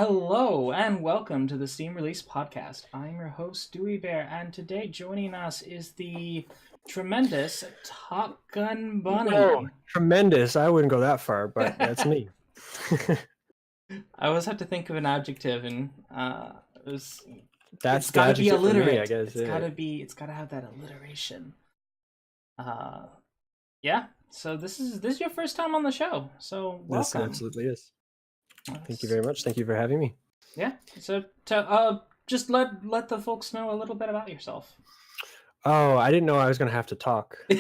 Hello and welcome to the Steam Release Podcast. I'm your host, Dewey Bear, and today joining us is the tremendous Top Gun Whoa, Bunny. tremendous. I wouldn't go that far, but that's me. I always have to think of an adjective, and That's it's the got to be adjective for me, I alliterate. guess. Yeah. It's got to have that alliteration. Uh, yeah. So this is your first time on the show, so This welcome. absolutely is. Thank you very much. Thank you for having me. Yeah. So just let the folks know a little bit about yourself. Oh, I didn't know I was going to have to talk. I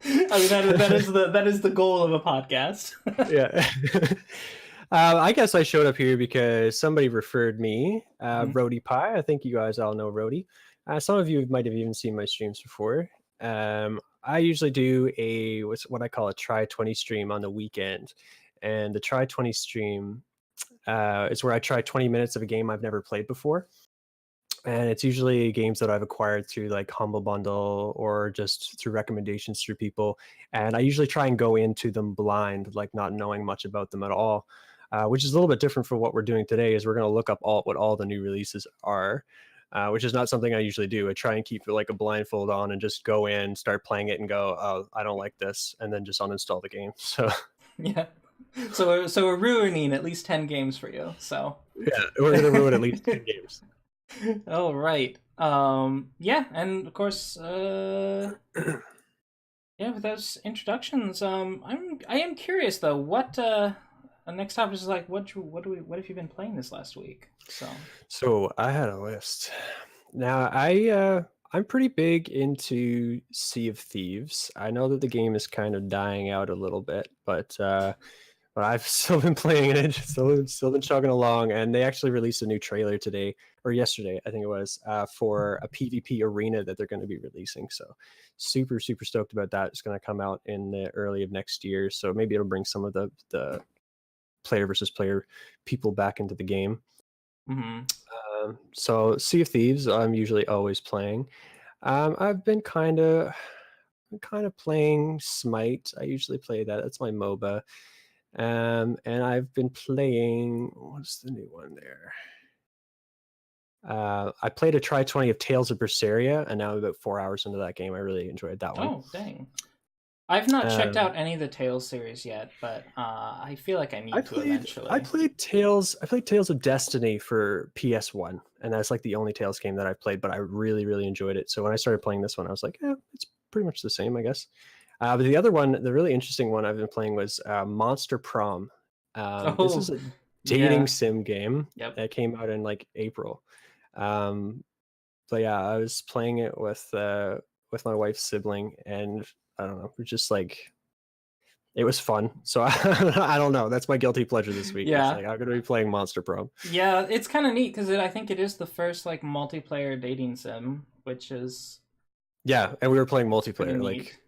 mean that is the goal of a podcast. Yeah. I guess I showed up here because somebody referred me, Rody Pie. I think you guys all know Rody. Some of you might have even seen my streams before. I usually do what I call a try 20 stream on the weekend. And the try 20 stream is where I try 20 minutes of a game I've never played before. And it's usually games that I've acquired through like Humble Bundle or just through recommendations through people. And I usually try and go into them blind, like not knowing much about them at all, which is a little bit different from what we're doing today. Is we're going to look up what all the new releases are, which is not something I usually do. I try and keep it like a blindfold on and just go in, start playing it, and go, "Oh, I don't like this," and then just uninstall the game. So Yeah. So we're ruining at least 10 games for you. So yeah, we're going to ruin at least 10 games. all right. Yeah, and of course yeah, with those introductions, I am curious though, what next topic is like what have you been playing this last week? So I had a list. Now I'm pretty big into Sea of Thieves. I know that the game is kind of dying out a little bit, but I've still been playing it, still been chugging along. And they actually released a new trailer today or yesterday, I think it was, for a PvP arena that they're going to be releasing. So super stoked about that. It's going to come out in the early of next year. So maybe it'll bring some of the player versus player people back into the game. Mm-hmm. So Sea of Thieves, I'm usually always playing. I've been kind of playing Smite. I usually play that. That's my MOBA. And I've been playing. What's the new one there? I played a try 20 of Tales of Berseria, and now I'm about 4 hours into that game. I really enjoyed that one. Oh, dang. I've not checked out any of the Tales series yet, but I feel like I need to eventually. I played Tales of Destiny for PS1, and that's like the only Tales game that I've played, but I really enjoyed it. So when I started playing this one, I was like, yeah, it's pretty much the same, I guess. But the other one, the really interesting one I've been playing was Monster Prom. This is a dating sim game that came out in like April. But yeah, I was playing it with my wife's sibling, and I don't know, we're just like, it was fun. So I don't know. That's my guilty pleasure this week. Yeah. It's like I'm gonna be playing Monster Prom. Yeah, it's kind of neat because I think it is the first like multiplayer dating sim, which is and we were playing multiplayer. Like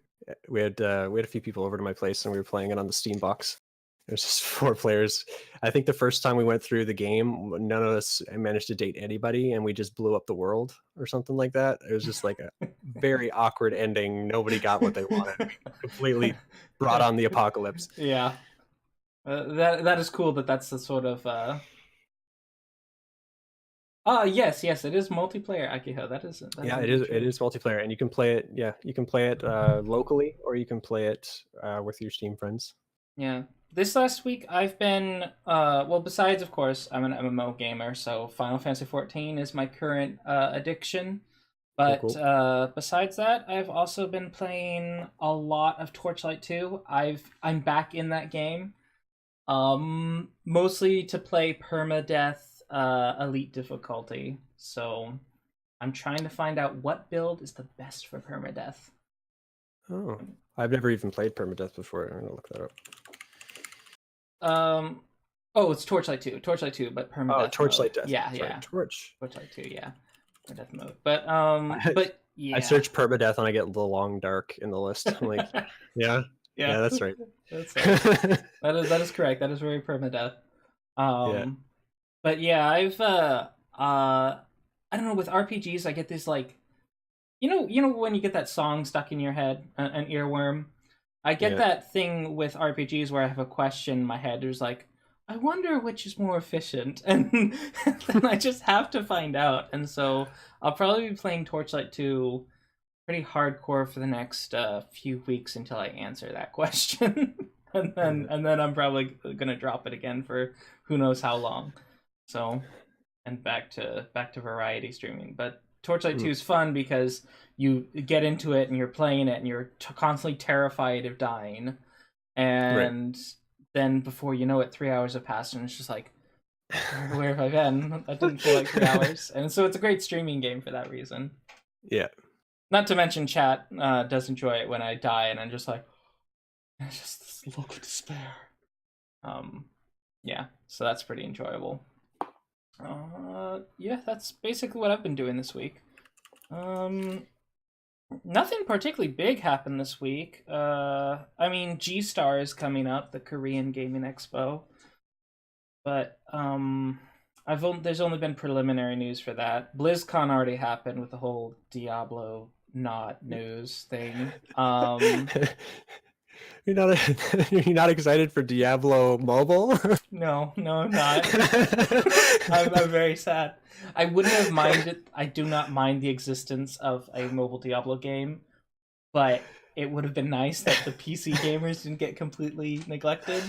we had a few people over to my place, and we were playing it on the Steam box. It was just 4 players. I think the first time we went through the game, none of us managed to date anybody, and we just blew up the world or something like that. It was just like a very awkward ending. Nobody got what they wanted. We completely brought on the apocalypse. Yeah, that is cool. That's the sort of. Yes, it is multiplayer, Akiho. That is. It is multiplayer, and you can play it. Yeah, you can play it locally, or you can play it with your Steam friends. Yeah. This last week, I've been well. Besides, of course, I'm an MMO gamer, so Final Fantasy XIV is my current addiction. But cool. Besides that, I've also been playing a lot of Torchlight 2. I'm back in that game, mostly to play permadeath elite difficulty. So I'm trying to find out what build is the best for permadeath. Oh, I've never even played permadeath before. I'm gonna look that up. Oh, it's Torchlight 2, but permadeath. Oh, Torchlight mode. Death. Yeah, Sorry, yeah. Torchlight 2, yeah. Permadeath mode. But yeah. I search permadeath and I get the long dark in the list. I'm like, yeah, that's right. That's right. that is correct. That is very permadeath. But yeah, I've I don't know, with RPGs I get this like, you know when you get that song stuck in your head, an earworm. I get that thing with RPGs where I have a question in my head. There's like, I wonder which is more efficient, and then I just have to find out. And so I'll probably be playing Torchlight 2 pretty hardcore for the next few weeks until I answer that question. and then I'm probably gonna drop it again for who knows how long. So, and back to variety streaming. But Torchlight 2 is fun because you get into it and you're playing it and you're constantly terrified of dying, and then before you know it, 3 hours have passed and it's just like, where have I been? That didn't feel like 3 hours. And so it's a great streaming game for that reason. Yeah. Not to mention chat does enjoy it when I die and I'm just like, it's just this look of despair. Yeah, so that's pretty enjoyable. Yeah, that's basically what I've been doing this week. Nothing particularly big happened this week. I mean, G-Star is coming up, the Korean Gaming Expo. But there's only been preliminary news for that. BlizzCon already happened with the whole Diablo not news thing. You're not excited for Diablo Mobile? No, I'm not. I'm very sad. I wouldn't have minded. I do not mind the existence of a mobile Diablo game, but it would have been nice that the PC gamers didn't get completely neglected.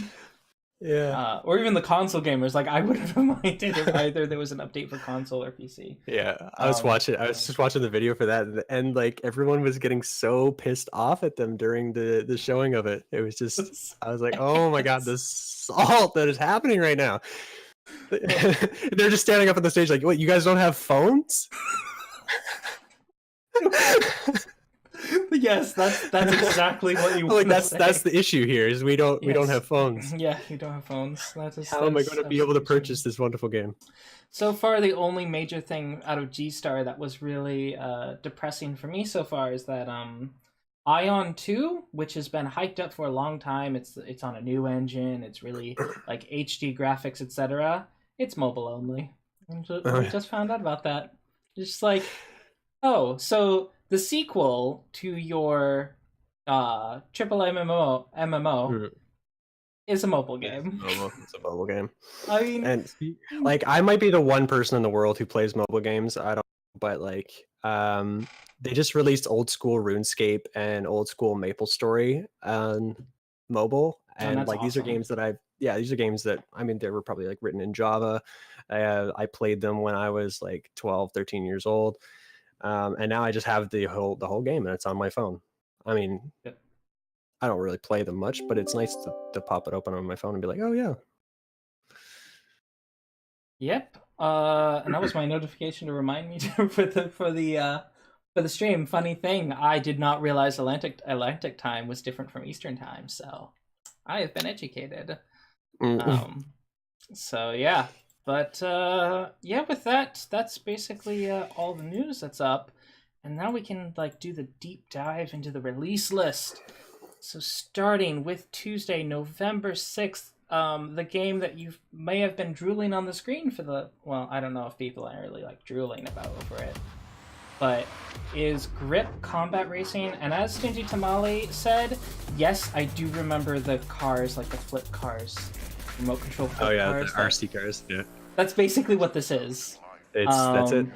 Yeah. Or even the console gamers. Like, I wouldn't have minded if either there was an update for console or PC. Yeah, I was just watching the video for that, and like everyone was getting so pissed off at them during the showing of it. It was just, I was like, oh my god, the salt that is happening right now. They're just standing up on the stage like, what, you guys don't have phones? Yes, that's exactly what you want. Like that's the issue here, is we don't have phones. Yeah, we don't have phones. How am I going to be able to purchase this wonderful game? So far, the only major thing out of G-Star that was really depressing for me so far is that Ion 2, which has been hyped up for a long time, it's on a new engine, it's really like HD graphics, etc. It's mobile only. I just found out about that. Just like, oh, so the sequel to your triple MMO is a mobile game. It's a mobile game. I mean, and like, I might be the one person in the world who plays mobile games. I don't, but like, they just released old school RuneScape and old school MapleStory on mobile, and like, awesome. These are games that I mean, they were probably like written in Java. I played them when I was like 12, 13 years old. And now I just have the whole game, and it's on my phone. I mean, I don't really play them much, but it's nice to pop it open on my phone and be like, oh yeah. Yep. And that was my notification to remind me for the stream. Funny thing, I did not realize Atlantic time was different from Eastern time, so I have been educated. So yeah. But yeah, with that, that's basically all the news that's up. And now we can like do the deep dive into the release list. So starting with Tuesday, November 6th, the game that you may have been drooling on the screen for well, I don't know if people are really like drooling over it, but is Grip Combat Racing. And as Stingy Tamale said, yes, I do remember the cars, like the flip cars. Remote control cars. Oh yeah, the RC cars. Yeah, that's basically what this is. That's it.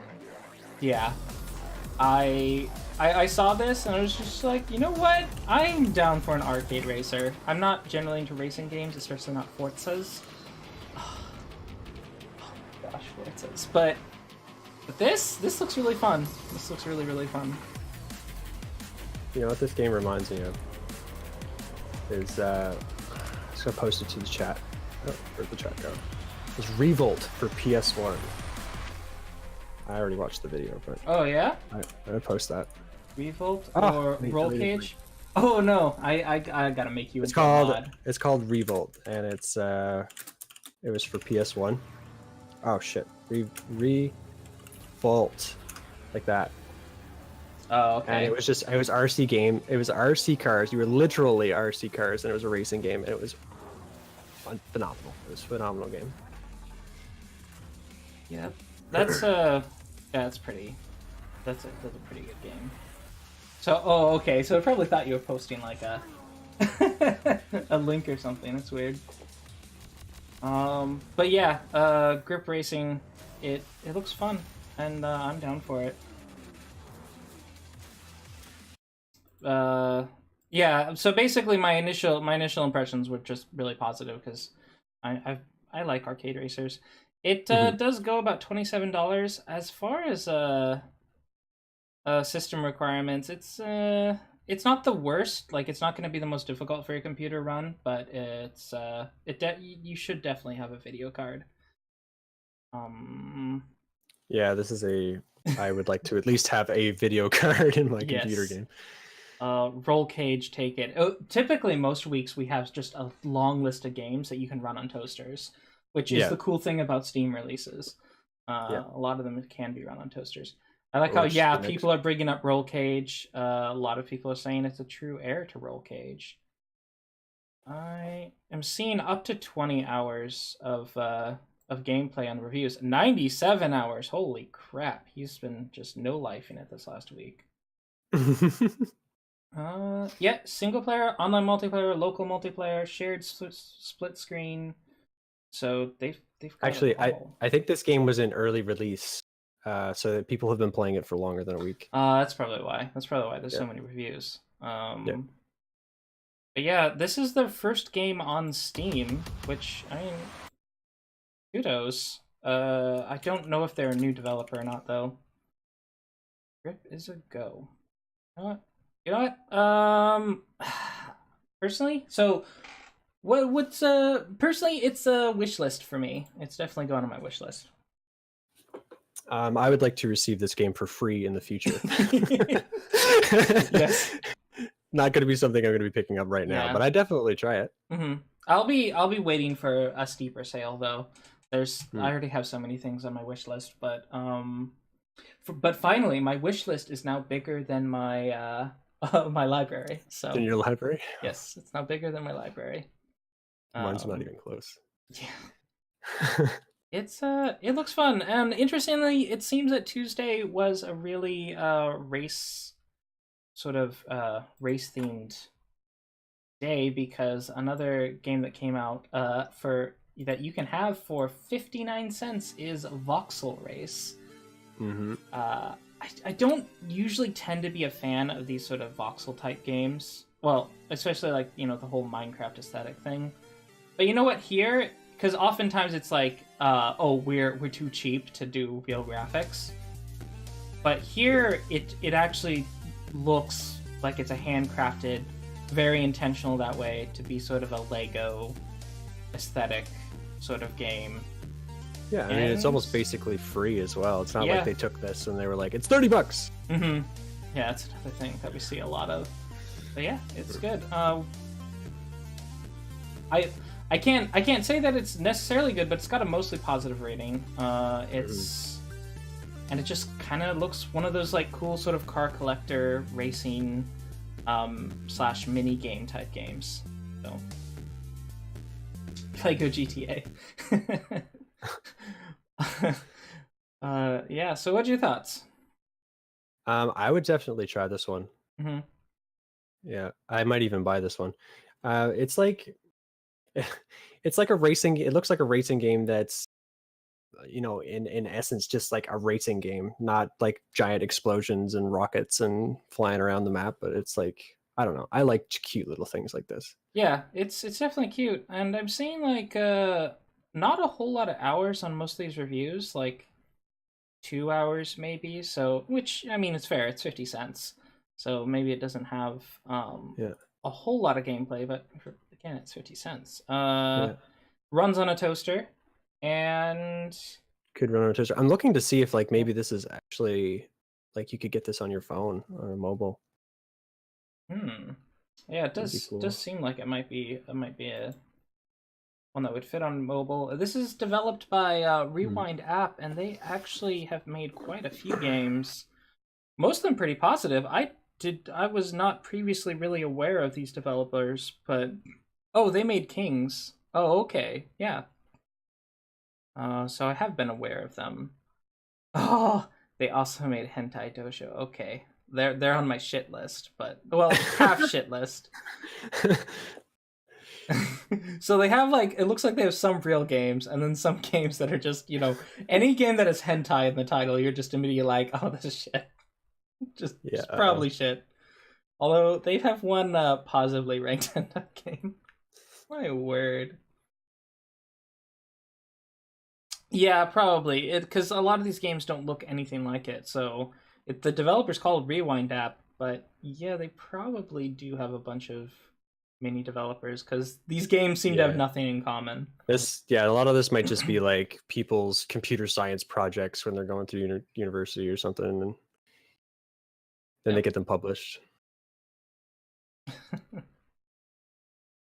Yeah, I saw this and I was just like, you know what? I'm down for an arcade racer. I'm not generally into racing games, especially not Forzas. Oh my gosh, Forzas. But this looks really fun. This looks really fun. You know what this game reminds me of is I'm just gonna post it to the chat. Oh, where'd the chat go? It's Revolt for PS1. I already watched the video, but oh yeah, I'm gonna post that. Revolt or Roll Cage? Oh no, I gotta make you. It's called Revolt, and it was for PS1. Oh shit, Revolt, like that. Oh okay. And it was RC game. It was RC cars. You were literally RC cars, and it was a racing game, and it was phenomenal. It was a phenomenal game. Yeah, that's that's pretty. That's a pretty good game. So, oh, okay. So I probably thought you were posting like a a link or something. That's weird. But yeah, grip racing, it looks fun, and I'm down for it. Yeah. So basically, my initial impressions were just really positive because I like arcade racers. It does go about $27 as far as system requirements. It's not the worst. Like it's not going to be the most difficult for your computer to run, but you should definitely have a video card. Yeah, this is I would like to at least have a video card in my computer Yes. game. Roll cage, take it. Typically, most weeks we have just a long list of games that you can run on toasters, which is the cool thing about Steam releases. A lot of them can be run on toasters. I like how people are bringing up Roll Cage. A lot of people are saying it's a true heir to Roll Cage. I am seeing up to 20 hours of gameplay on reviews. 97 hours. Holy crap! He's been just no life in it this last week. Yeah, single player, online multiplayer, local multiplayer, shared split screen. So they've got actually I think this game was in early release, so that people have been playing it for longer than a week. That's probably why. There's so many reviews. But yeah, this is their first game on Steam, which I mean, kudos. I don't know if they're a new developer or not though. Grip is a go. You know what? Personally, so what's personally, it's a wish list for me. It's definitely going on my wish list. I would like to receive this game for free in the future. Yes. Not going to be something I'm going to be picking up right now, but I definitely try it. I'll be waiting for a steeper sale though. I already have so many things on my wish list, but finally my wish list is now bigger than my my library. So in your library? Yes, it's now bigger than my library. Mine's not even close. Yeah. It looks fun, and interestingly, it seems that Tuesday was a really race themed day, because another game that came out that you can have for 59 cents is Voxel Race. I don't usually tend to be a fan of these sort of voxel type games. Well, especially like, the whole Minecraft aesthetic thing. But you know what, here, because oftentimes it's like, we're too cheap to do real graphics. But here, it actually looks like it's a handcrafted, very intentional that way, to be sort of a Lego aesthetic sort of game. Yeah, I mean, it's almost basically free as well. It's not like they took this and they were like, it's $30. Yeah, that's another thing that we see a lot of. But yeah, it's good. I can't say that it's necessarily good, but it's got a mostly positive rating. And it just kind of looks one of those like cool sort of car collector racing / mini game type games. So Lego GTA. Yeah, so what's your thoughts? I would definitely try this one. Yeah, I might even buy this one. It's like a racing, it looks like a racing game that's, in essence just like a racing game, not like giant explosions and rockets and flying around the map, but it's like, I don't know, I like cute little things like this. Yeah, it's definitely cute, and I'm seeing like not a whole lot of hours on most of these reviews, like 2 hours maybe. So, which, I mean, it's fair. It's 50 cents, so maybe it doesn't have a whole lot of gameplay, but again, it's 50 cents. Runs on a toaster, and could run on a toaster. I'm looking to see if like maybe this is actually like you could get this on your phone or mobile. Yeah, it does seem like it might be a one that would fit on mobile. This is developed by Rewind App, and they actually have made quite a few games. Most of them pretty positive. I was not previously really aware of these developers, but they made Kings. Oh, okay, yeah. So I have been aware of them. Oh, they also made Hentai Dojo. Okay, they're on my shit list, but half shit list. So they have like, it looks like they have some real games and then some games that are just, any game that has hentai in the title, you're just immediately like, oh, this is shit. Just probably shit. Although they have one positively ranked hentai game. My word. Yeah, probably. Because a lot of these games don't look anything like it. So the developer's called Rewind App, but yeah, they probably do have a bunch of mini developers because these games seem to have nothing in common. A lot of this might just be like people's computer science projects when they're going through university or something, and then they get them published.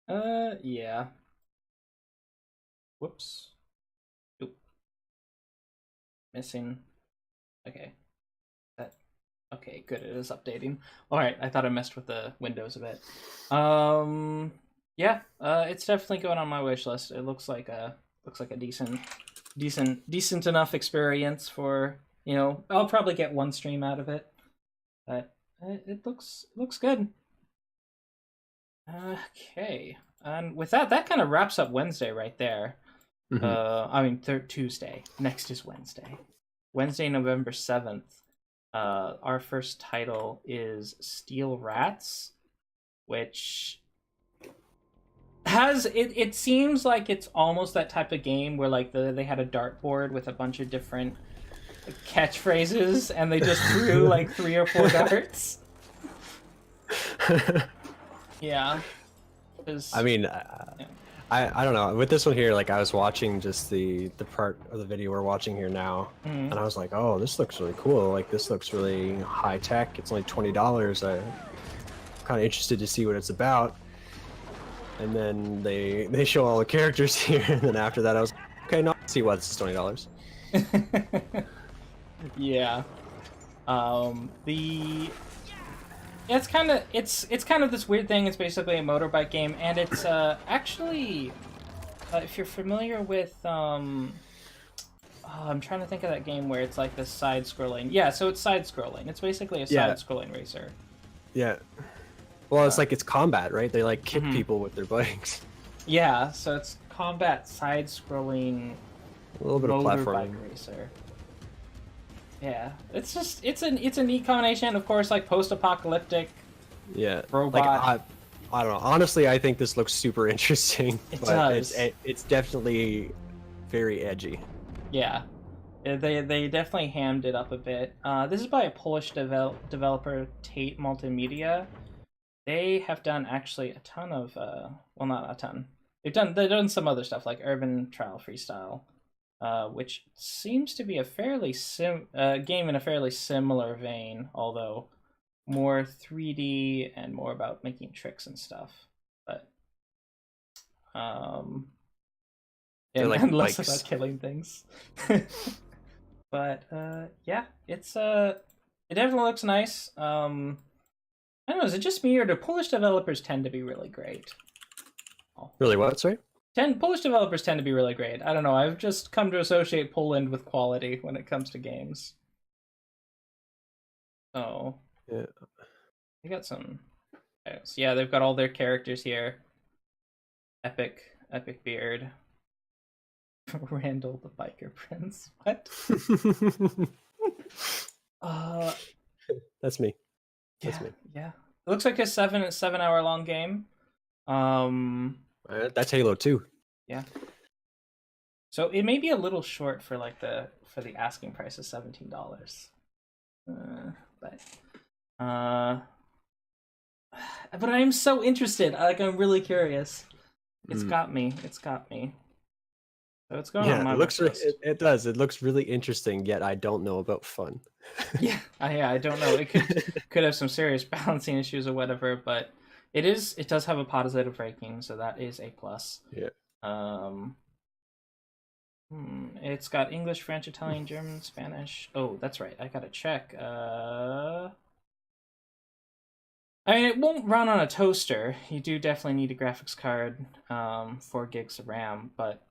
Yeah. Whoops. Oop. Missing. Okay. Okay, good. It is updating. All right, I thought I messed with the windows a bit. Yeah. It's definitely going on my wish list. It looks like a decent enough experience for, I'll probably get one stream out of it, but it looks good. Okay, and with that kind of wraps up Wednesday right there. I mean, Tuesday. Next is Wednesday. Wednesday, November 7th. Our first title is Steel Rats, which has it seems like it's almost that type of game where like they had a dartboard with a bunch of different catchphrases and they just threw like 3 or 4 darts. Yeah. I mean, I don't know. With this one here, like I was watching just the part of the video we're watching here now, and I was like, oh, this looks really cool. Like this looks really high tech. It's only $20. I'm kind of interested to see what it's about. And then they show all the characters here, and then after that, I was like, okay, no, see why this is $20. Yeah. It's kind of this weird thing. It's basically a motorbike game, and it's actually, if you're familiar with I'm trying to think of that game where it's like this side-scrolling. Yeah, so it's side-scrolling. It's basically a side-scrolling racer. Yeah. Well, it's like it's combat, right? They like kick people with their bikes. Yeah, so it's combat side-scrolling. A little bit of platforming. Racer. Yeah, it's a neat combination. Of course, like post-apocalyptic. Yeah. Robot. Like I don't know. Honestly, I think this looks super interesting. It does. It's definitely very edgy. Yeah. They definitely hammed it up a bit. This is by a Polish developer, Tate Multimedia. They have done actually a ton of well, not a ton. They've done some other stuff like Urban Trial Freestyle, which seems to be a fairly game in a fairly similar vein, although more 3D and more about making tricks and stuff. But and less about killing things. But yeah, it definitely looks nice. I don't know, is it just me or do Polish developers tend to be really great? Really, what? Sorry? Polish developers tend to be really great. I don't know, I've just come to associate Poland with quality when it comes to games. So, yeah. They got some... Yeah, they've got all their characters here. Epic beard. Randall the Biker Prince. What? That's me. That's me. Yeah. It looks like a 7-hour long game. That's Halo 2. Yeah. So it may be a little short for like the asking price of $17. But I'm so interested. Like I'm really curious. It's got me. So it's going on my list. It does. It looks really interesting, yet I don't know about fun. Yeah, I don't know. It could have some serious balancing issues or whatever, but it does have a positive ranking, so that is a plus. Yeah. It's got English, French, Italian, German, Spanish. Oh, that's right. I gotta check. I mean, it won't run on a toaster. You do definitely need a graphics card, 4 gigs of RAM, but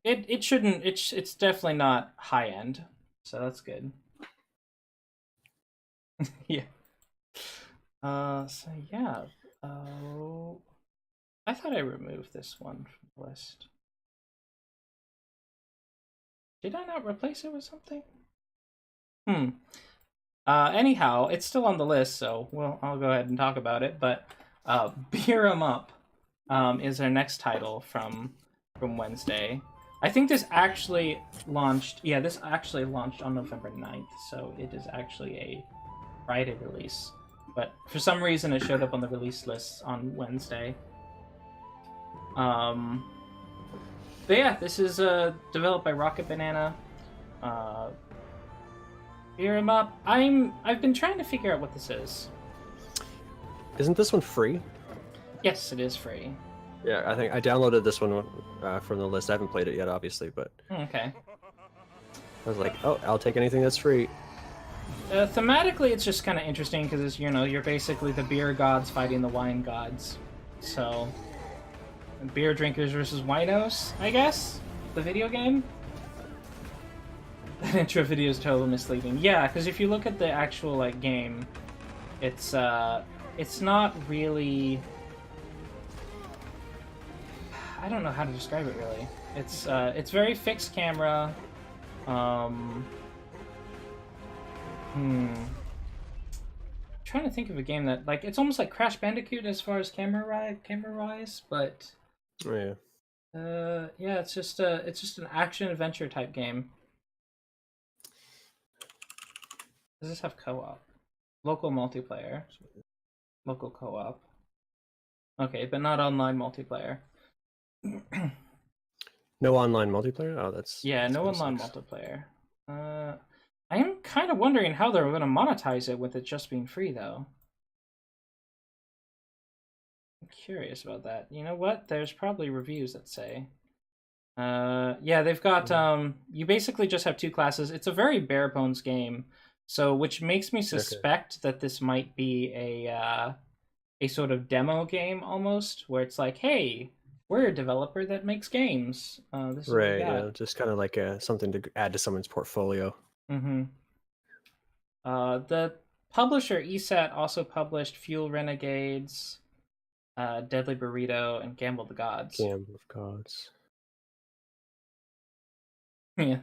it shouldn't. It's definitely not high end, so that's good. Yeah. So yeah. I thought I removed this one from the list. Did I not replace it with something? Anyhow, it's still on the list, so I'll go ahead and talk about it. But Beer 'em Up is our next title from Wednesday. I think this actually launched. Yeah, this actually launched on November 9th, so it is actually a Friday release. But for some reason, it showed up on the release list on Wednesday. But yeah, this is developed by Rocket Banana. Beer 'em Up. I've been trying to figure out what this is. Isn't this one free? Yes, it is free. Yeah, I think I downloaded this one from the list. I haven't played it yet, obviously, but Okay. I was like, oh, I'll take anything that's free. Thematically, it's just kind of interesting because you're basically the beer gods fighting the wine gods. So, beer drinkers versus winos, I guess. The video game. That intro video is totally misleading. Yeah, because if you look at the actual game, it's not really. I don't know how to describe it really. It's very fixed camera. Trying to think of a game that it's almost like Crash Bandicoot as far as camera wise, but Oh, yeah. Yeah, it's just an action adventure type game. Does this have co-op? Local multiplayer. Local co-op. Okay, but not online multiplayer. No online multiplayer? Oh, that's... Yeah, that's no online multiplayer. I am kind of wondering how they're going to monetize it with it just being free, though. I'm curious about that. You know what? There's probably reviews that say. Yeah, they've got, you basically just have two classes. It's a very bare bones game, so which makes me suspect that this might be a sort of demo game almost, where it's like, hey, we're a developer that makes games. This is right, yeah, just kind of like something to add to someone's portfolio. Mm-hmm. The publisher ESAT also published Fuel Renegades, Deadly Burrito, and Gamble the Gods. Gamble of Gods. Yeah.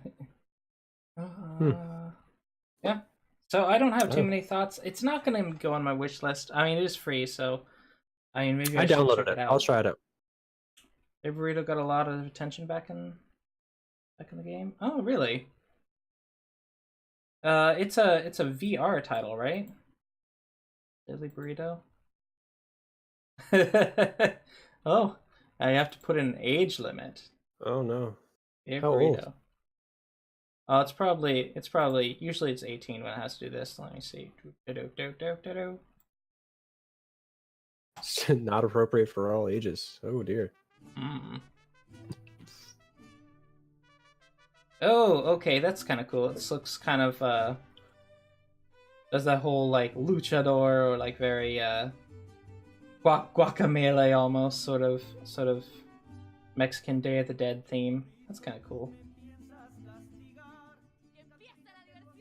Yeah. So I don't have too many thoughts. It's not going to go on my wish list. I mean, it is free, so I mean, maybe I should downloaded check it out. I'll try it out. Deadly Burrito got a lot of attention back in the game. Oh, really? It's a VR title, right? Deadly Burrito. Oh, I have to put in an age limit. Oh no. How burrito. Old? Oh, it's probably usually it's 18 when it has to do this. Let me see. Not appropriate for all ages. Oh dear. Oh, okay, that's kind of cool. This looks kind of does that whole luchador or very guacamole almost sort of Mexican Day of the Dead theme. That's kind of cool.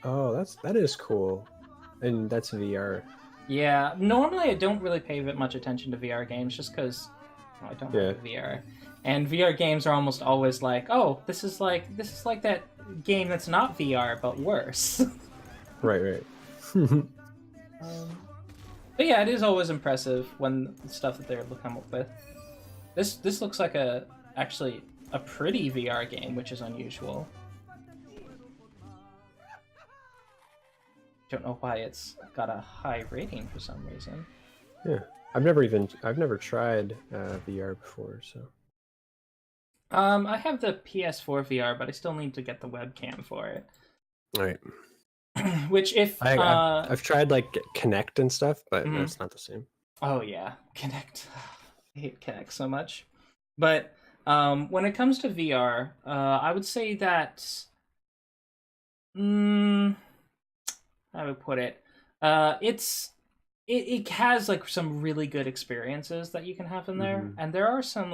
Oh, that is cool, and that's VR. Yeah, normally I don't really pay that much attention to VR games just because I don't have VR, and VR games are almost always like, oh, this is like that game that's not VR but worse. Right. But yeah, it is always impressive when the stuff that they're able to come up with. This looks like actually a pretty VR game, which is unusual. Don't know why it's got a high rating for some reason. Yeah, I've never tried VR before, so. I have the PS4 VR, but I still need to get the webcam for it. All right. Which I've tried Kinect and stuff, but it's not the same. Oh yeah, Kinect. I hate Kinect so much. But when it comes to VR, I would say that how to put it, it has some really good experiences that you can have in there, and there are some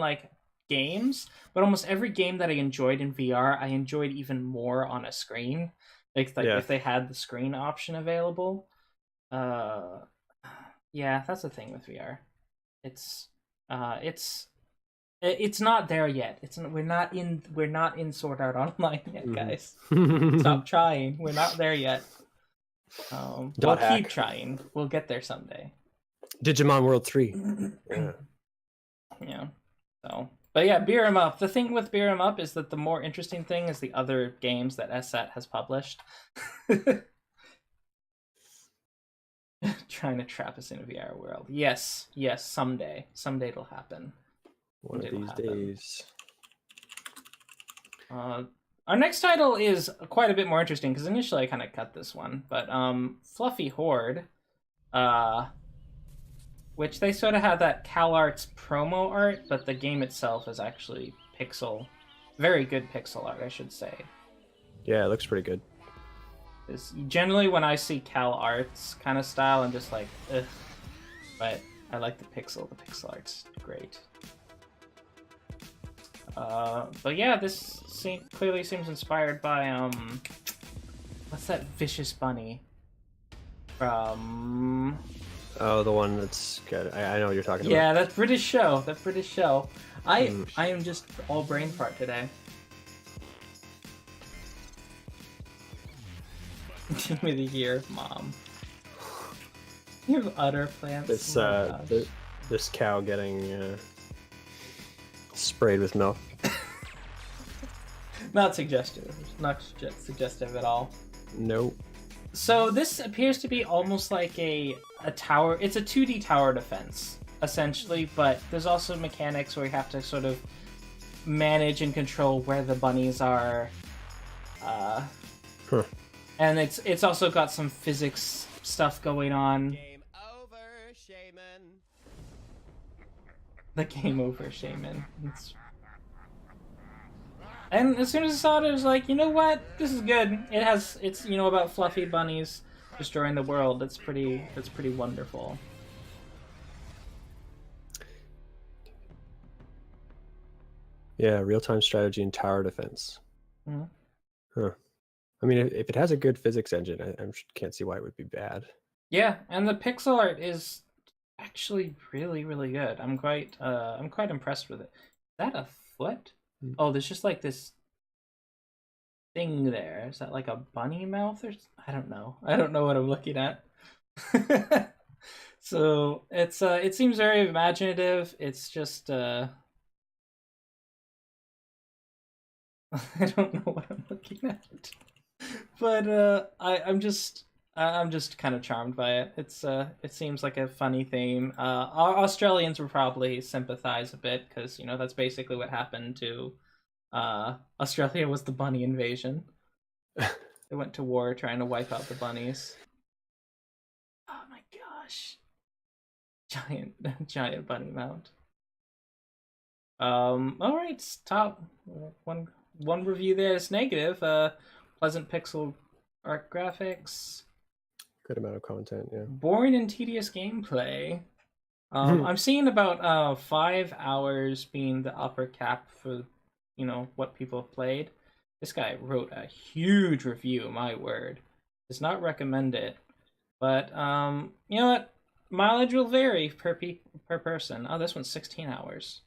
games, but almost every game that I enjoyed in VR, I enjoyed even more on a screen. If they had the screen option available. Yeah, that's the thing with VR. It's It's not there yet. We're not in Sword Art Online yet, guys. Stop trying. We're not there yet. We'll keep trying. We'll get there someday. Digimon World 3. Yeah. Yeah. So, but yeah, Beer 'em Up. The thing with Beer 'em Up is that the more interesting thing is the other games that SSAT has published. Trying to trap us in a VR world. Yes, someday. Someday it'll happen. One of these days. Our next title is quite a bit more interesting because initially I kind of cut this one, but Fluffy Horde, which they sort of have that CalArts promo art, but the game itself is actually very good pixel art, I should say. Yeah, it looks pretty good. Generally, when I see CalArts kind of style, I'm just like, ugh. But I like the pixel. The pixel art's great. But yeah, this clearly seems inspired by what's that vicious bunny from? Oh, the one that's good. I know what you're talking about. Yeah, that British show. I am just all brain fart today. Team of the Year, Mom. You have udder plants. This cow getting sprayed with milk. Not suggestive. Not suggestive at all. Nope. So this appears to be almost like a tower. It's a 2D tower defense, essentially, but there's also mechanics where you have to sort of manage and control where the bunnies are. And it's also got some physics stuff going on. Game over, Shaman. The game over, Shaman. And as soon as I saw it, I was like, you know what? This is good. It's about fluffy bunnies destroying the world. That's pretty wonderful. Yeah, real-time strategy and tower defense. Mm-hmm. Huh. I mean, if it has a good physics engine, I can't see why it would be bad. Yeah, and the pixel art is actually really, really good. I'm quite impressed with it. Is that a foot? Oh, there's just like this thing there. Is that like a bunny mouth or I don't know. I don't know what I'm looking at. So it seems very imaginative. It's just I don't know what I'm looking at. But I'm just kind of charmed by it. It seems like a funny theme. Our Australians will probably sympathize a bit because that's basically what happened to Australia was the bunny invasion. They went to war trying to wipe out the bunnies. Oh my gosh, giant bunny mount. All right, top one review there is negative. Pleasant pixel art graphics. Good amount of content, yeah. Boring and tedious gameplay. I'm seeing about 5 hours being the upper cap for what people have played. This guy wrote a huge review, my word. Does not recommend it. But you know what? Mileage will vary per person. Oh, this one's 16 hours.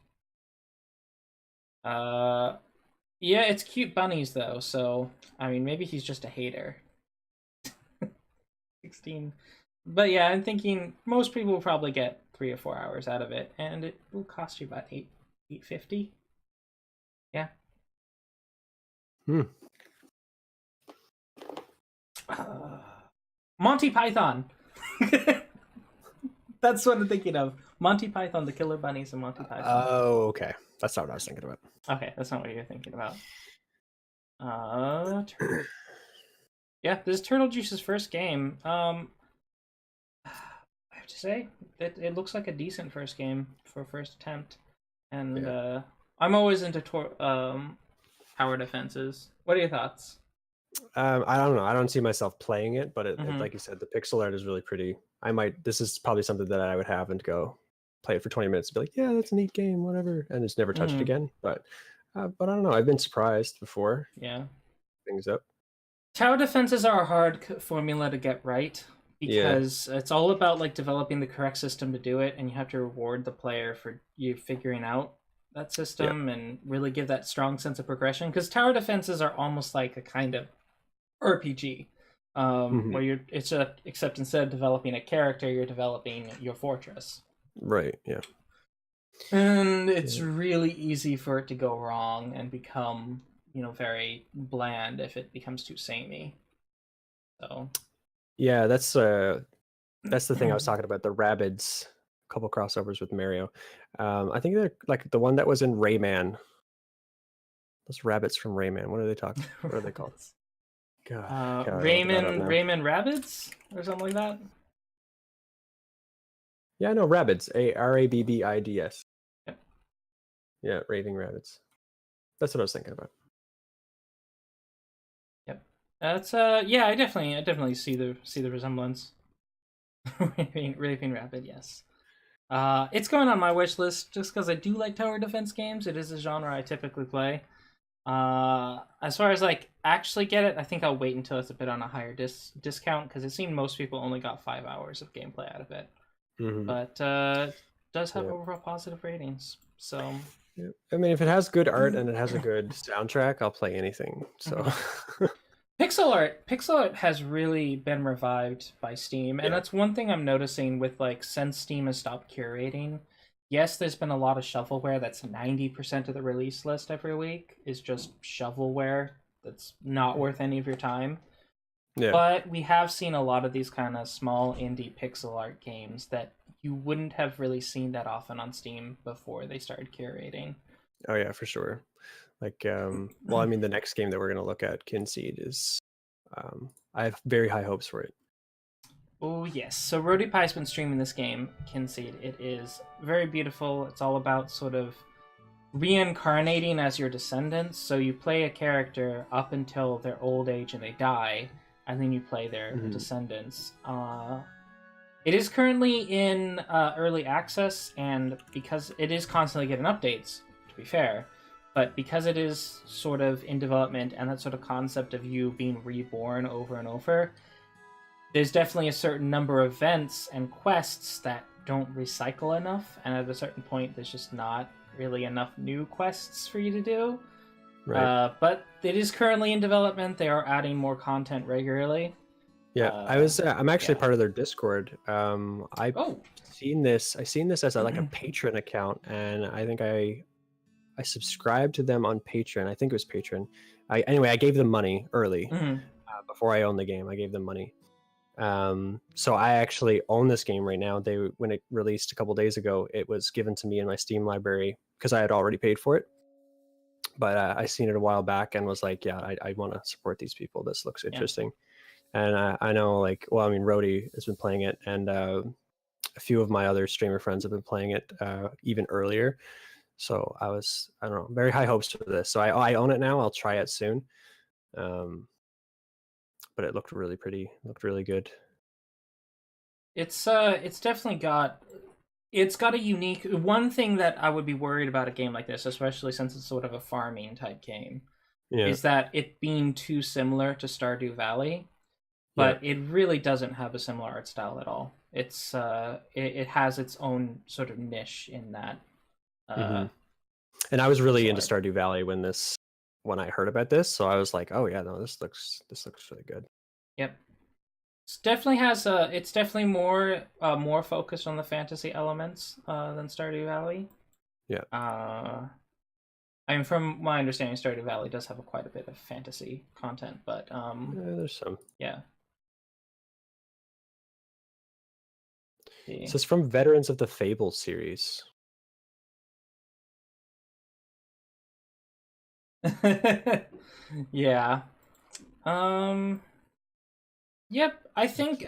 Yeah, it's cute bunnies though, so I mean maybe he's just a hater. 16. But yeah, I'm thinking most people will probably get 3 or 4 hours out of it, and it will cost you about $8.50. Yeah. Monty Python. That's what I'm thinking of. Monty Python, the Killer Bunnies, and Monty Python. Oh, okay. That's not what I was thinking about. Okay, that's not what you're thinking about. Yeah, this is Turtle Juice's first game. I have to say, it looks like a decent first game for first attempt. And yeah. I'm always into tower defenses. What are your thoughts? I don't know. I don't see myself playing it, but it, like you said, the pixel art is really pretty. This is probably something that I would have and go play it for 20 minutes and be like, yeah, that's a neat game, whatever, and just never touch it again. But I don't know. I've been surprised before. Yeah. Things up. Tower defenses are a hard formula to get right because it's all about like developing the correct system to do it, and you have to reward the player for you figuring out that system and really give that strong sense of progression. Because tower defenses are almost like a kind of RPG, where except instead of developing a character, you're developing your fortress. Right. Yeah. And it's really easy for it to go wrong and become, very bland if it becomes too samey. So. Yeah, that's the thing I was talking about. The Rabbids, a couple crossovers with Mario. I think they're like the one that was in Rayman. Those rabbits from Rayman. What are they talking? What are they called? God, Rayman Rabbids or something like that. Yeah, no, Rabbids. Rabbids. Yep. Yeah, Raving Rabbids. That's what I was thinking about. Yep. That's I definitely see the resemblance. Raving Rabbid, yes. It's going on my wish list just because I do like tower defense games. It is a genre I typically play. As far as like actually get it, I think I'll wait until it's a bit on a higher discount because it seemed most people only got 5 hours of gameplay out of it. But does have overall positive ratings. So I mean, if it has good art and it has a good soundtrack, I'll play anything. So Pixel art has really been revived by Steam, and that's one thing I'm noticing with like since Steam has stopped curating. Yes, there's been a lot of shovelware that's 90% of the release list every week is just shovelware that's not worth any of your time. Yeah. But we have seen a lot of these kind of small indie pixel art games that you wouldn't have really seen that often on Steam before they started curating. Oh yeah, for sure. Like, well, I mean, the next game that we're going to look at, Kynseed, is, I have very high hopes for it. Oh, yes. So RoadiePie's been streaming this game, Kynseed. It is very beautiful. It's all about sort of reincarnating as your descendants. So you play a character up until their old age and they die, and then you play their descendants. It is currently in early access, and because it is constantly getting updates, to be fair, but because it is sort of in development and that sort of concept of you being reborn over and over, there's definitely a certain number of events and quests that don't recycle enough, and at a certain point there's just not really enough new quests for you to do. Right. But it is currently in development. They are adding more content regularly. Yeah, I'm actually part of their Discord. I've seen this as like a patron account, and I think I subscribed to them on Patreon. I think it was Patreon. Anyway, I gave them money early before I owned the game. I gave them money. So I actually own this game right now. When it released a couple days ago, it was given to me in my Steam library because I had already paid for it. But I seen it a while back and was like, yeah, I want to support these people. This looks interesting. Yeah. And I know, like, well, I mean, Rhodey has been playing it, and a few of my other streamer friends have been playing it even earlier. So I don't know, very high hopes for this. So I own it now. I'll try it soon. But it looked really pretty. Looked really good. It's definitely got a unique one thing that I would be worried about a game like this, especially since it's sort of a farming type game, is that it being too similar to Stardew Valley. But it really doesn't have a similar art style at all. It's it has its own sort of niche in that. And I was really into Stardew Valley when I heard about this, so I was like, oh yeah, no, this looks really good. Yep. It's definitely more focused on the fantasy elements than Stardew Valley. Yeah. I mean, from my understanding, Stardew Valley does have quite a bit of fantasy content, but there's some. Yeah. So it's from veterans of the Fable series. Yeah. Yep. I think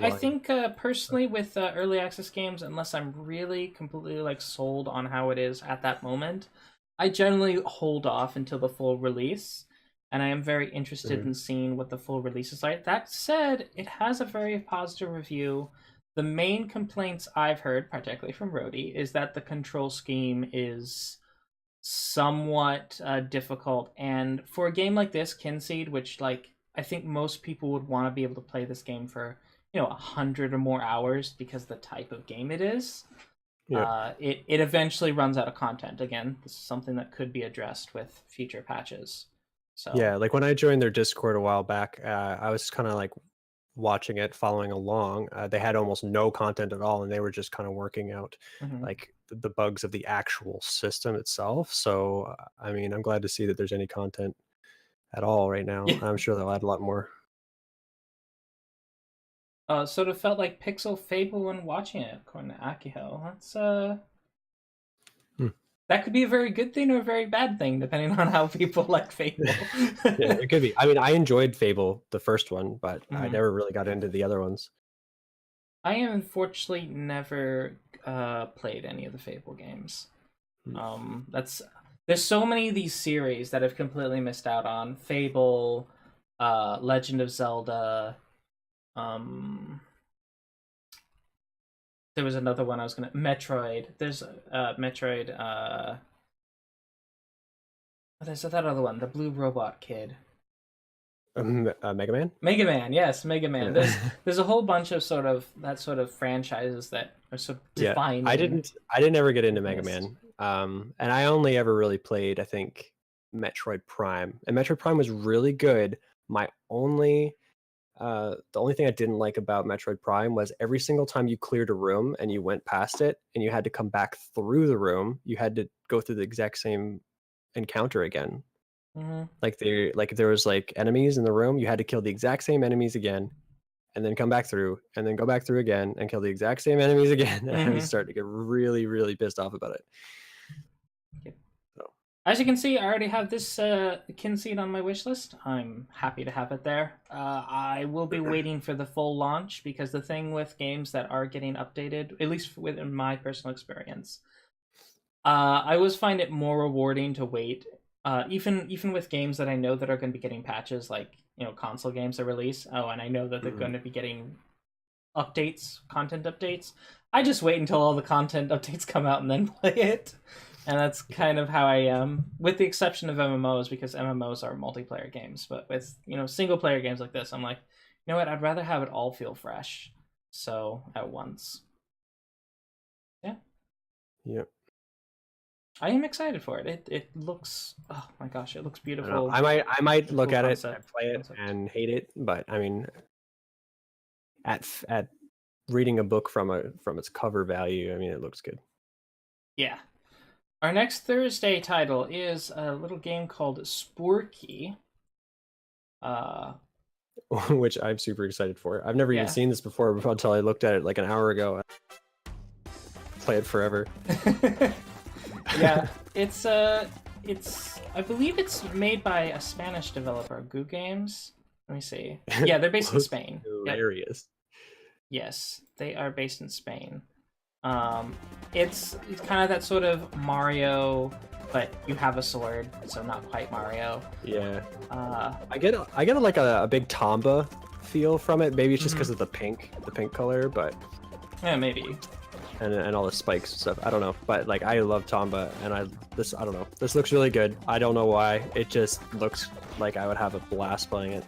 personally with early access games, unless I'm really completely like sold on how it is at that moment, I generally hold off until the full release, and I am very interested in seeing what the full release is like. That said, it has a very positive review. The main complaints I've heard, particularly from Rhodey, is that the control scheme is somewhat difficult. And for a game like this, Kynseed, which like I think most people would want to be able to play this game for 100 or more hours because the type of game it is. it eventually runs out of content. Again, this is something that could be addressed with future patches. So yeah, like when I joined their Discord a while back, I was kind of like watching it, following along. They had almost no content at all, and they were just kind of working out like the bugs of the actual system itself. So I mean, I'm glad to see that there's any content at all right now. Yeah. I'm sure they'll add a lot more. Sort of felt like Pixel Fable when watching it, according to Akiho. That's that could be a very good thing or a very bad thing, depending on how people like Fable. Yeah, it could be. I mean, I enjoyed Fable, the first one, but I never really got into the other ones. I unfortunately never played any of the Fable games. There's so many of these series that I've completely missed out on. Fable, Legend of Zelda. There was another one I was gonna Metroid. There's Metroid. There's that other one, the blue robot kid. Mega Man. Mega Man, yes, Mega Man. Yeah. There's a whole bunch of sort of franchises that are sort of defining. I didn't ever get into Mega Man. And I only ever really played, I think, Metroid Prime. And Metroid Prime was really good. The only thing I didn't like about Metroid Prime was every single time you cleared a room and you went past it and you had to come back through the room, you had to go through the exact same encounter again. Like there was like enemies in the room, you had to kill the exact same enemies again, and then come back through, and then go back through again and kill the exact same enemies again. And I was starting to get really, really pissed off about it. Yep. So. As you can see, I already have this Kynseed on my wish list. I'm happy to have it there. I will be waiting for the full launch, because the thing with games that are getting updated, at least within my personal experience, I always find it more rewarding to wait. Even with games that I know that are going to be getting patches, like console games that release. And I know that they're going to be getting updates, content updates. I just wait until all the content updates come out and then play it. And that's kind of how I am, with the exception of MMOs, because MMOs are multiplayer games. But with single player games like this, I'm like, you know what? I'd rather have it all feel fresh, so at once. Yeah. Yep. I am excited for it. It looks, oh my gosh, it looks beautiful. I might look at it and play it and hate it, but I mean, at reading a book from its cover value, I mean, it looks good. Yeah. Our next Thursday title is a little game called Spoorky. Which I'm super excited for. I've never even seen this before until I looked at it like an hour ago. Play it forever. Yeah, it's I believe it's made by a Spanish developer, Goo Games. Let me see. Yeah, they're based in Spain. Hilarious. Yep. Yes, they are based in Spain. It's kind of that sort of Mario, but you have a sword, so not quite Mario. Yeah. I get like a big Tomba feel from it. Maybe it's just because of the pink color, but yeah, maybe. And all the spikes and stuff. I don't know, but like I love Tomba, and I don't know. This looks really good. I don't know why. It just looks like I would have a blast playing it.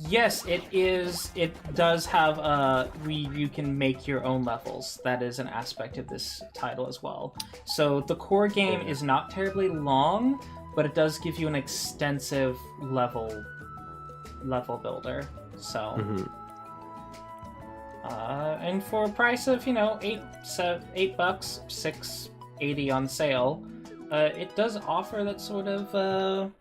Yes, it is. It does have you can make your own levels. That is an aspect of this title as well. So the core game is not terribly long, but it does give you an extensive level builder. So. And for a price of $8, $6.80 on sale, it does offer that sort of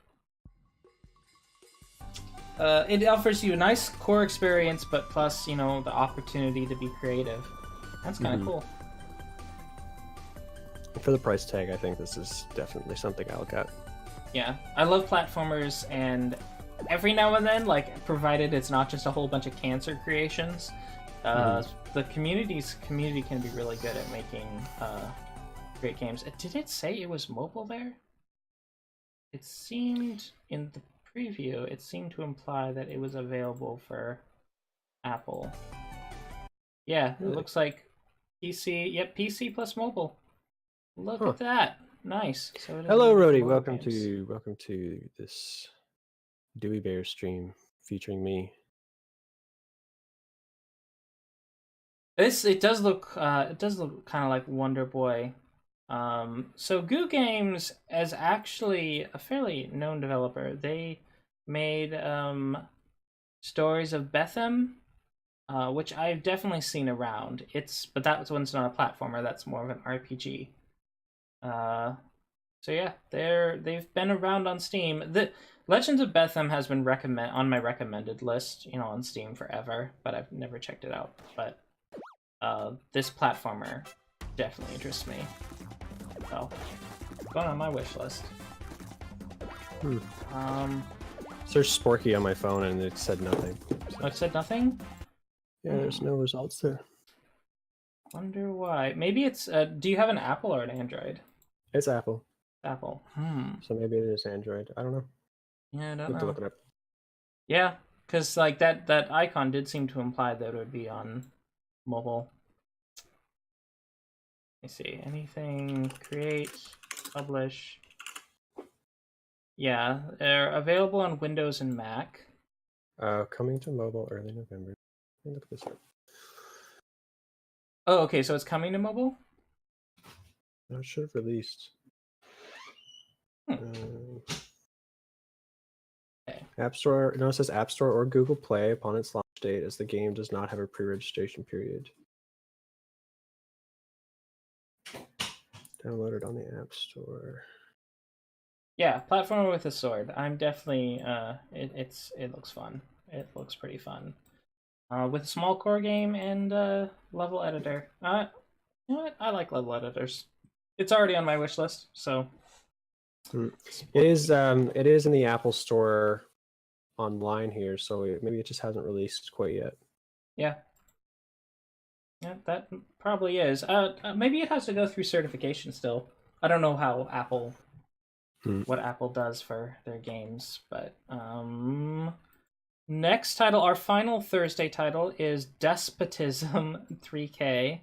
it offers you a nice core experience, but plus the opportunity to be creative. That's kind of cool. For the price tag, I think this is definitely something I look at. Yeah, I love platformers, and every now and then, like, provided it's not just a whole bunch of cancer creations. The community can be really good at making great games. Did it say it was mobile there? It seemed in the preview, it seemed to imply that it was available for Apple. Yeah, really? It looks like PC. Yep, PC plus mobile. Look at that. Nice. So hello, Rody. Welcome to this Dewey Bear stream featuring me. it does look kind of like Wonder Boy. So Goo Games is actually a fairly known developer. They made Stories of Bethem, which I've definitely seen around. But that one's not a platformer. That's more of an RPG. So yeah, they've been around on Steam. The Legends of Bethem has been on my recommended list, on Steam forever, but I've never checked it out. But this platformer definitely interests me. So, going on my wish list. Searched Spoorky on my phone and it said nothing. Oh, it said nothing? Yeah, there's no results there. Wonder why. Maybe it's do you have an Apple or an Android? It's Apple. Apple. So maybe it is Android. I don't know. Yeah, I don't have to know. look it up. Yeah, because like that icon did seem to imply that it would be on mobile. Let me see. Anything, create, publish. Yeah, they're available on Windows and Mac. Coming to mobile early November. Let me look this up. Oh, okay, so it's coming to mobile? No, it should have released. Okay. App Store. No, it says App Store or Google Play upon its launch date, as the game does not have a pre-registration period. Downloaded on the App Store. Yeah, platformer with a sword. I'm definitely it looks fun. It looks pretty fun. With a small core game and level editor. You know what? I like level editors. It's already on my wish list, so it is in the Apple Store online here, so maybe it just hasn't released quite yet. Yeah. Yeah, that probably is. Maybe it has to go through certification still. I don't know how what Apple does for their games, but next title, our final Thursday title is Despotism 3K,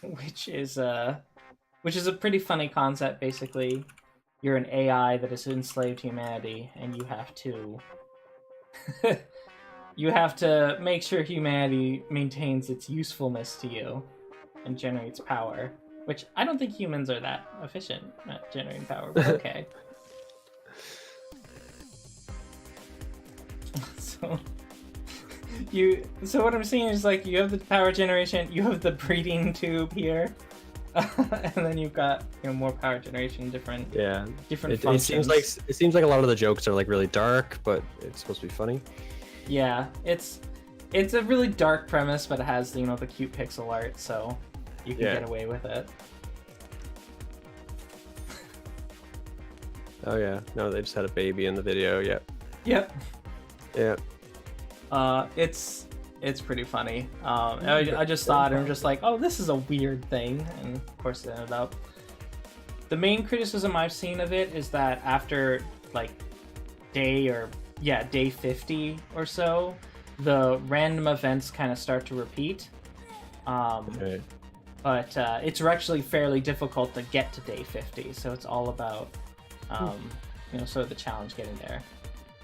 which is a pretty funny concept. Basically, you're an AI that has enslaved humanity, and you have to make sure humanity maintains its usefulness to you and generates power, which I don't think humans are that efficient at generating power, but okay. So what I'm seeing is like you have the power generation, you have the breeding tube here, and then you've got more power generation, different functions. It seems like a lot of the jokes are like really dark, but it's supposed to be funny. Yeah, it's a really dark premise, but it has the cute pixel art, so you can get away with it. Oh yeah, no, they just had a baby in the video. Yep. Yeah. It's pretty funny. I just thought, I'm just like, oh, this is a weird thing, and of course it ended up. The main criticism I've seen of it is that after like day 50 or so, the random events kind of start to repeat. Okay. But it's actually fairly difficult to get to day 50, so it's all about sort of the challenge getting there.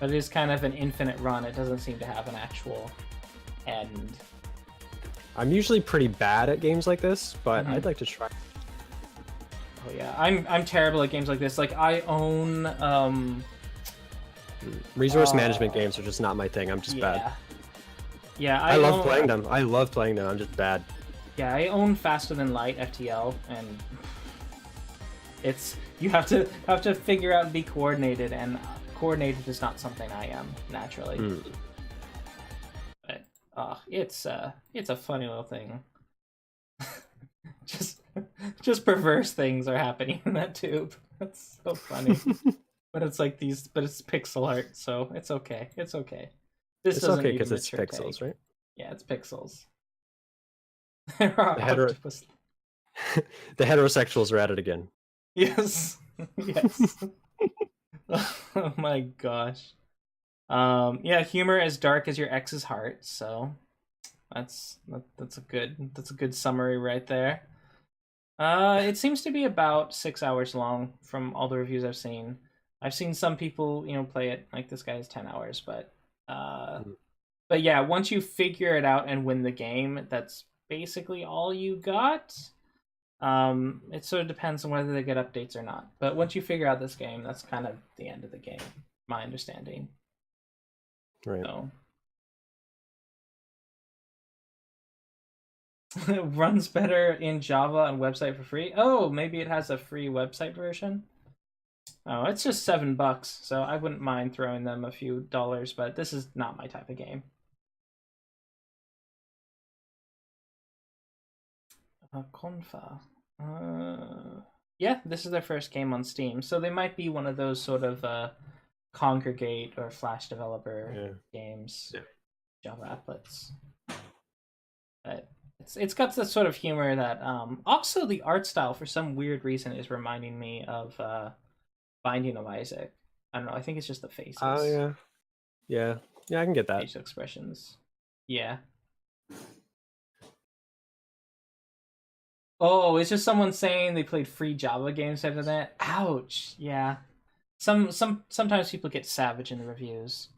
But it is kind of an infinite run. It doesn't seem to have an actual end. I'm usually pretty bad at games like this, but I'd like to try. Oh yeah, I'm terrible at games like this. Like I own resource management games are just not my thing. I'm just bad. Yeah, I love playing them. I'm just bad. Yeah, I own Faster Than Light FTL, and you have to figure out and be coordinated, and coordinated is not something I am naturally. But it's a funny little thing. just perverse things are happening in that tube. That's so funny. But it's like but it's pixel art, so it's okay. It's okay. It's okay because it's pixels, right? Yeah, it's pixels. The heterosexuals are at it again. Yes. Yes. Oh my gosh. Yeah, humor as dark as your ex's heart, so that's a good summary right there. It seems to be about 6 hours long from all the reviews I've seen. I've seen some people, play it like this guy has 10 hours, but yeah, once you figure it out and win the game, that's basically all you got. It sort of depends on whether they get updates or not. But once you figure out this game, that's kind of the end of the game, my understanding. Right. So. Runs better in Java on website for free. Oh, maybe it has a free website version. Oh, it's just $7, so I wouldn't mind throwing them a few dollars, but this is not my type of game. Confa. Yeah, this is their first game on Steam, so they might be one of those sort of Congregate or Flash developer games, Java applets. But it's got this sort of humor that also the art style for some weird reason is reminding me of Binding of Isaac. I don't know. I think it's just the faces. Oh yeah, I can get that. Facial expressions. Yeah. Oh, it's just someone saying they played free Java games after that. Ouch. Yeah. Sometimes people get savage in the reviews.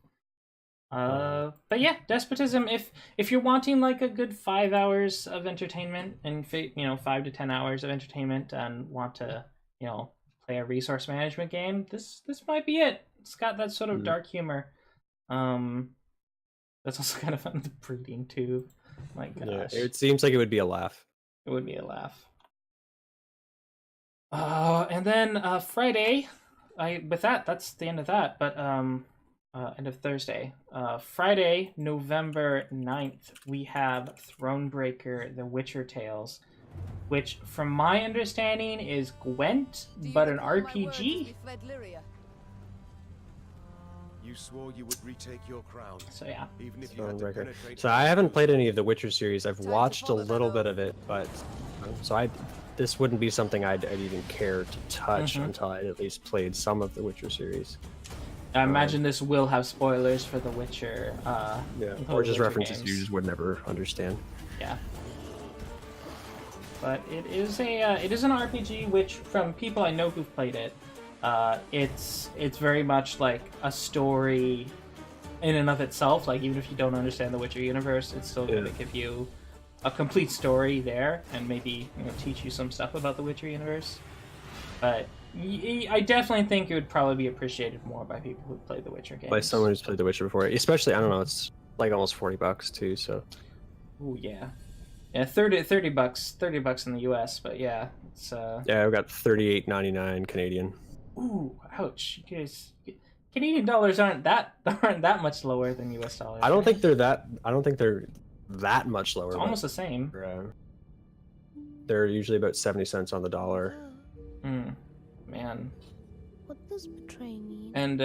But yeah, Despotism. If you're wanting like a good 5 hours of entertainment, and 5 to 10 hours of entertainment, and want to play a resource management game, this might be it. It's got that sort of dark humor. That's also kind of fun. The breeding tube. My gosh. Yeah, it seems like it would be a laugh. It would be a laugh. And then Friday, that's the end of that. But end of Thursday. Friday, November 9th, we have Thronebreaker: The Witcher Tales, which, from my understanding, is Gwent, but an RPG. You swore you would retake your crown. So yeah. Even if you had to penetrate. So I haven't played any of the Witcher series. I've watched a little bit of it, but this wouldn't be something I'd even care to touch until I'd at least played some of the Witcher series. I imagine this will have spoilers for The Witcher. Or just references you just would never understand. Yeah. But it is an RPG, which from people I know who've played it, it's very much like a story in and of itself. Like, even if you don't understand the Witcher universe, it's still going to give you a complete story there, and maybe teach you some stuff about the Witcher universe. But I definitely think it would probably be appreciated more by people who play the Witcher games. By someone who's played the Witcher before, especially, I don't know, it's like almost $40 too. So. Oh yeah. Yeah, $30 in the US, but yeah, it's Yeah, I've got $38.99 Canadian. Ooh, ouch! You guys, Canadian dollars aren't that much lower than US dollars. I don't think they're that much lower. It's almost the same. They're usually about 70 cents on the dollar. Man. What does betray mean? And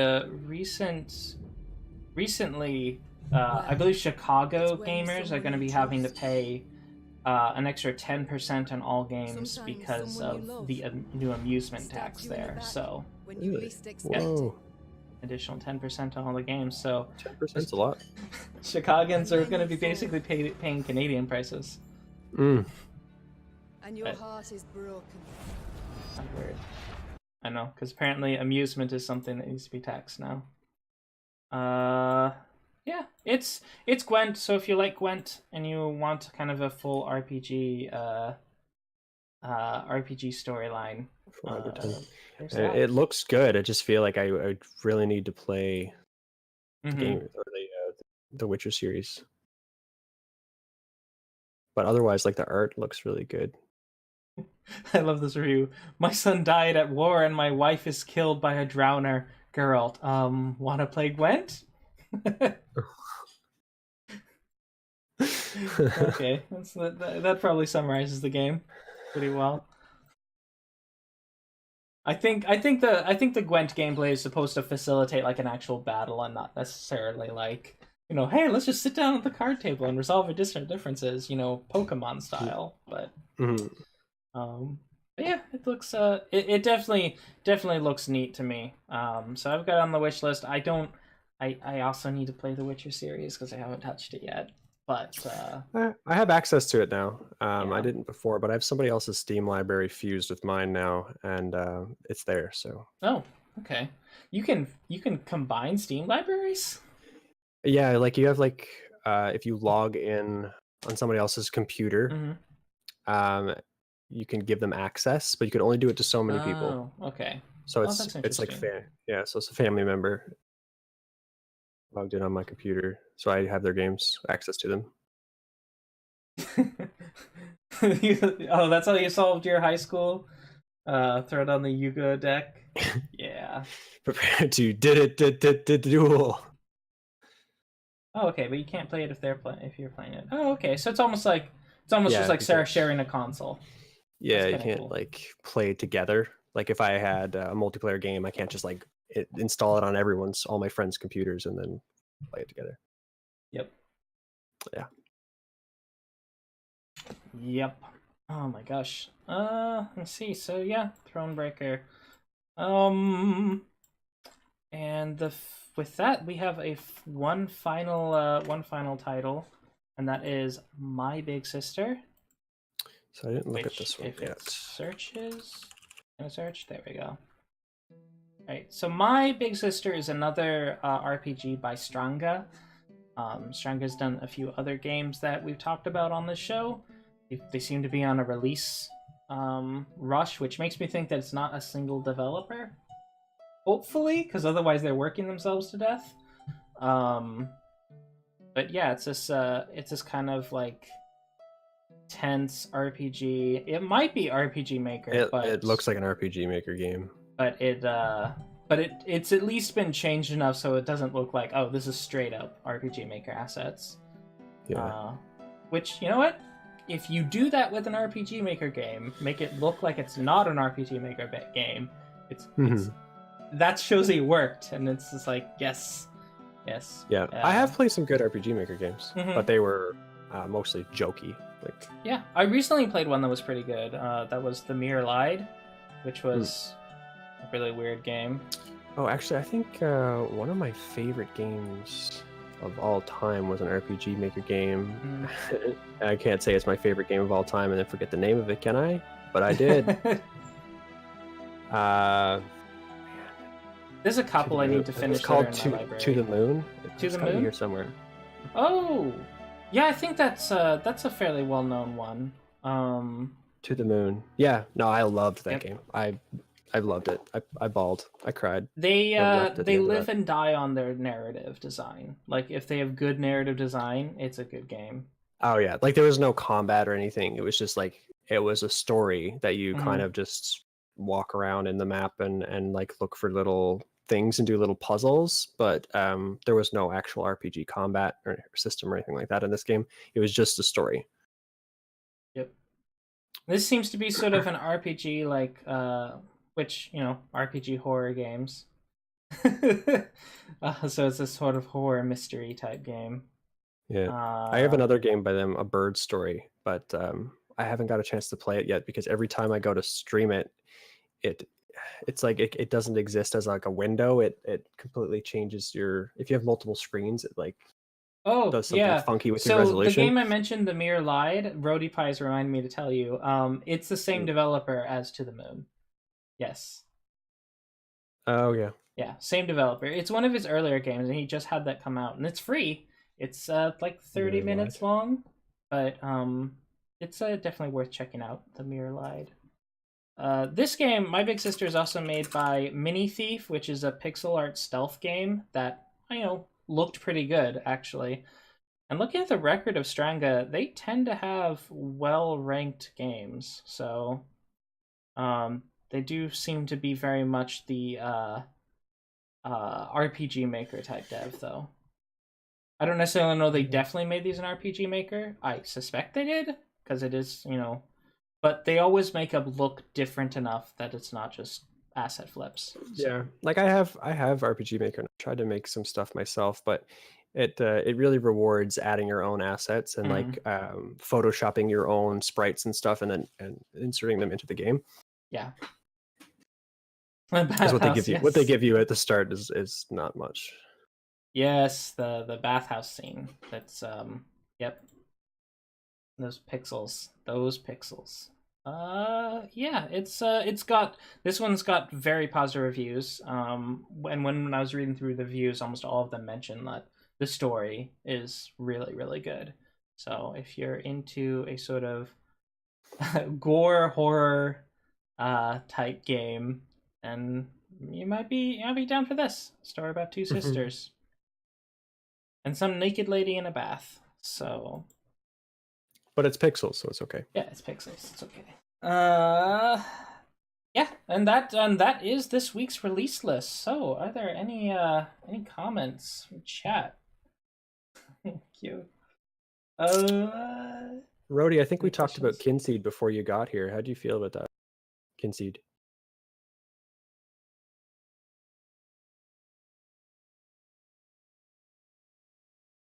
recently, I believe Chicago gamers are going to be having to pay an extra 10% on all games because of the new amusement tax there. So, Whoa. Additional 10% on all the games. So 10%'s a lot. Chicagoans are going to be basically paying Canadian prices. And your heart is broken. Weird. I know, because apparently amusement is something that needs to be taxed now. Yeah, it's Gwent. So if you like Gwent and you want kind of a full RPG storyline, it looks good. I just feel like I really need to play the game or the Witcher series. But otherwise, like, the art looks really good. I love this review. My son died at war and my wife is killed by a drowner. Geralt, wanna play Gwent? Okay, that probably summarizes the game pretty well. I think the Gwent gameplay is supposed to facilitate like an actual battle and not necessarily like, hey, let's just sit down at the card table and resolve our differences, Pokemon style. But but yeah, it looks it definitely looks neat to me. So I've got it on the wish list. I also need to play the Witcher series because I haven't touched it yet. But I have access to it now. I didn't before, but I have somebody else's Steam library fused with mine now, and it's there. So. Oh, okay. You can combine Steam libraries? Yeah, like you have if you log in on somebody else's computer, Mm-hmm. you can give them access, but you can only do it to so many people. Oh, okay. So Oh, that's it's like interesting. so it's a family member logged in on my computer, so I have their games access to them. Oh, that's how you solved your high school? Throw it on the Yugo deck. Yeah. Prepare to duel. Oh, okay, but you can't play it if you're playing it. Oh, okay. So it's almost just like you Sarah can't- sharing a console. Yeah, you kinda can't cool. like play it together. Like if I had a multiplayer game, I can't just like install it on all my friends' computers and then play it together. Yep. Yeah. Yep. Oh my gosh. Let's see. So yeah, Thronebreaker. And with that, we have one final title, and that is My Big Sister. So I didn't look at this one if yet. it searches, can I search? There we go. Right. So My Big Sister is another RPG by Stranga. Stranga's done a few other games that we've talked about on this show. They seem to be on a release rush, which makes me think that it's not a single developer. Hopefully, because otherwise they're working themselves to death. But yeah, it's this kind of like tense RPG. It might be RPG Maker, but it looks like an RPG Maker game. But it's at least been changed enough so it doesn't look like, oh, this is straight up RPG Maker assets. Yeah. Which, you know what? If you do that with an RPG Maker game, make it look like it's not an RPG Maker game, it's that shows it worked, and it's just like, yes. Yeah, I have played some good RPG Maker games, but they were mostly jokey. Like, yeah, I recently played one that was pretty good. That was The Mirror Lied, which was a really weird game. Oh, actually, I think one of my favorite games of all time was an RPG Maker game. I can't say it's my favorite game of all time and then forget the name of it, can I? But I did. There's a couple I need to finish. It's called in my library. To the Moon. To the Moon? Here somewhere. Oh, yeah, I think that's a fairly well-known one. To the Moon. Yeah, no, I loved that game. I loved it. I bawled. I cried. They live and die on their narrative design. Like if they have good narrative design, it's a good game. Oh yeah, like there was no combat or anything. It was just like it was a story that you kind of just walk around in the map and like look for little things and do little puzzles, but there was no actual RPG combat or system or anything like that in this game. It was just a story. Yep. This seems to be sort of an RPG like which, RPG horror games. So it's a sort of horror mystery type game. Yeah. I have another game by them, A Bird Story, but I haven't got a chance to play it yet because every time I go to stream it, it's like it doesn't exist as like a window. It completely changes if you have multiple screens, it like does something funky with your resolution. So the game I mentioned, The Mirror Lied, Rody Pies reminded me to tell you, it's the same developer as To the Moon. Yes. Oh yeah. Yeah, same developer. It's one of his earlier games, and he just had that come out, and it's free. It's like 30 minutes long, but it's definitely worth checking out. The Mirror Lied. This game, My Big Sister, is also made by Mini Thief, which is a pixel art stealth game that looked pretty good actually. And looking at the record of Stranga, they tend to have well-ranked games, so they do seem to be very much the RPG Maker type dev, though. I don't necessarily know they definitely made these in RPG Maker. I suspect they did, because it is, but they always make them look different enough that it's not just asset flips. So. Yeah, like I have RPG Maker and I tried to make some stuff myself, but it really rewards adding your own assets and like photoshopping your own sprites and stuff and then inserting them into the game. Yeah. Because what they give you at the start is not much. Yes, the bathhouse scene. That's yep. Those pixels. Yeah, this one's got very positive reviews. And when I was reading through the reviews, almost all of them mentioned that the story is really, really good. So if you're into a sort of gore horror type game, then you might be down for this. Story about two sisters and some naked lady in a bath. So, but it's pixels, so it's okay. Yeah, it's pixels. It's okay. Yeah, and that is this week's release list. So, are there any comments from chat? Thank you. Rhodey, I think we talked about Kynseed before you got here. How do you feel about that? Kynseed.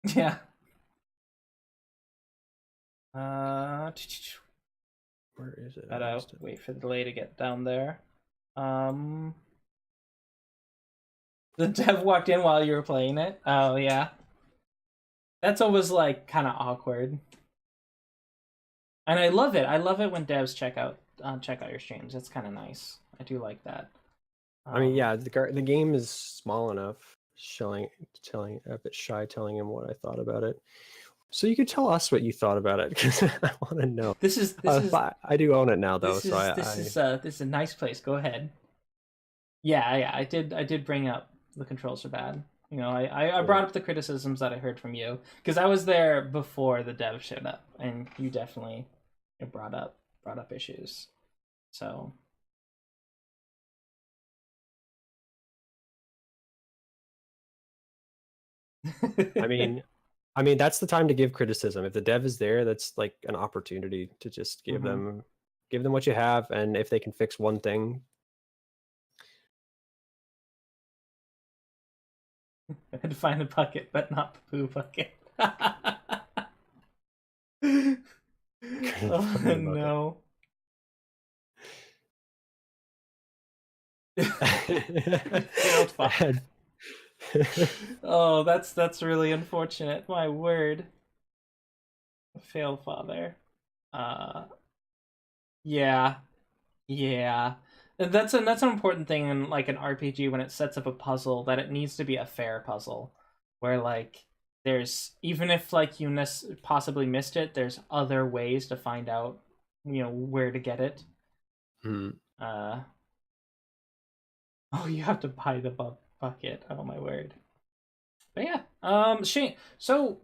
Yeah. Where is it? Gotta wait for the delay to get down there. The dev walked in while you were playing it. Oh yeah. That's always like kind of awkward. And I love it. I love it when devs check out your streams. It's kind of nice. I do like that. I mean, yeah, the game is small enough. Telling a bit shy, telling him what I thought about it. So you could tell us what you thought about it, because I want to know. This is I do own it now, though. This is a nice place. Go ahead. Yeah. I did bring up the controls are bad. You know, I brought up the criticisms that I heard from you, because I was there before the dev showed up, and you definitely brought up issues. So. I mean, that's the time to give criticism. If the dev is there, that's like an opportunity to just give them what you have, and if they can fix one thing. I had to find a bucket, but not the poo bucket. Oh no. Oh, that's really unfortunate. My word. Fail father. Yeah. And that's an important thing in like an RPG when it sets up a puzzle, that it needs to be a fair puzzle, where like there's, even if like you possibly missed it, there's other ways to find out where to get it. Oh, you have to buy the bucket. Oh my word. But yeah, so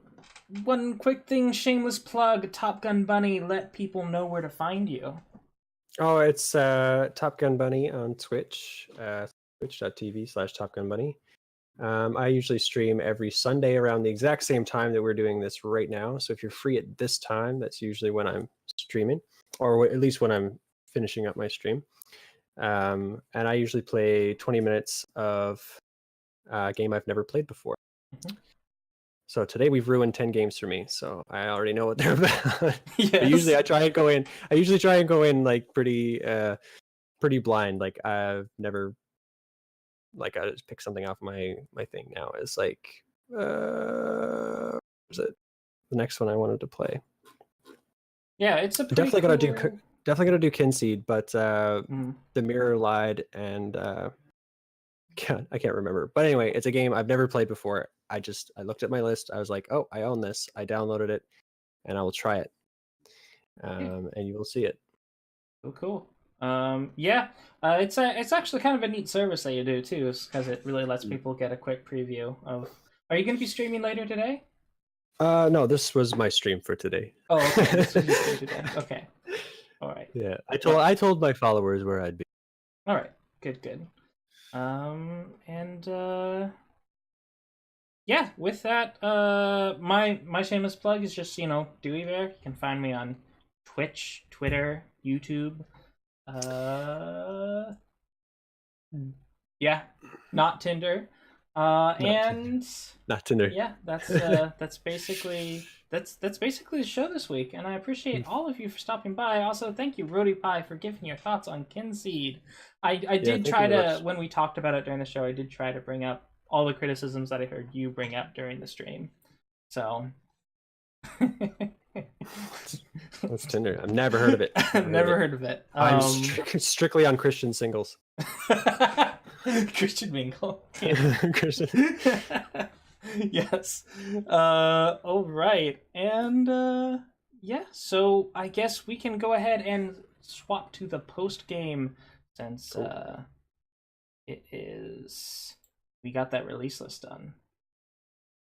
one quick thing, shameless plug, TopGunBunny, let people know where to find you. Oh, it's TopGunBunny on Twitch, twitch.tv/TopGunBunny. I usually stream every Sunday around the exact same time that we're doing this right now. So if you're free at this time, that's usually when I'm streaming, or at least when I'm finishing up my stream. And I usually play 20 minutes of a game I've never played before. So today we've ruined 10 games for me, so I already know what they're about. Yes. Usually I usually try and go in like pretty blind. Like I've never, like, I just pick something off my thing now. Is like what was it? The next one I wanted to play. Yeah, it's a definitely gonna do Kynseed, but the mirror lied, and I can't remember. But anyway, it's a game I've never played before. I looked at my list. I was like, oh, I own this. I downloaded it, and I will try it. And you will see it. Oh, cool. Yeah, it's actually kind of a neat service that you do too, because it really lets people get a quick preview of. Are you going to be streaming later today? No, this was my stream for today. Oh, okay. This was your stream today. Okay. All right. Yeah, I told my followers where I'd be. All right. Good. Yeah, with that, my shameless plug is just, Dewey there. You can find me on Twitch, Twitter, YouTube. Yeah, not Tinder. Not Tinder. Yeah, that's basically the show this week, and I appreciate all of you for stopping by. Also, thank you, Rody Pie, for giving your thoughts on Kynseed. I did try to, when we talked about it during the show, I did try to bring up all the criticisms that I heard you bring up during the stream. So what's Tinder? I've never heard of it. Never heard of it. I'm strictly on Christian singles. Christian mingle. Christian. Yes. All right. And yeah, so I guess we can go ahead and swap to the post game since Cool. it is we got that release list done.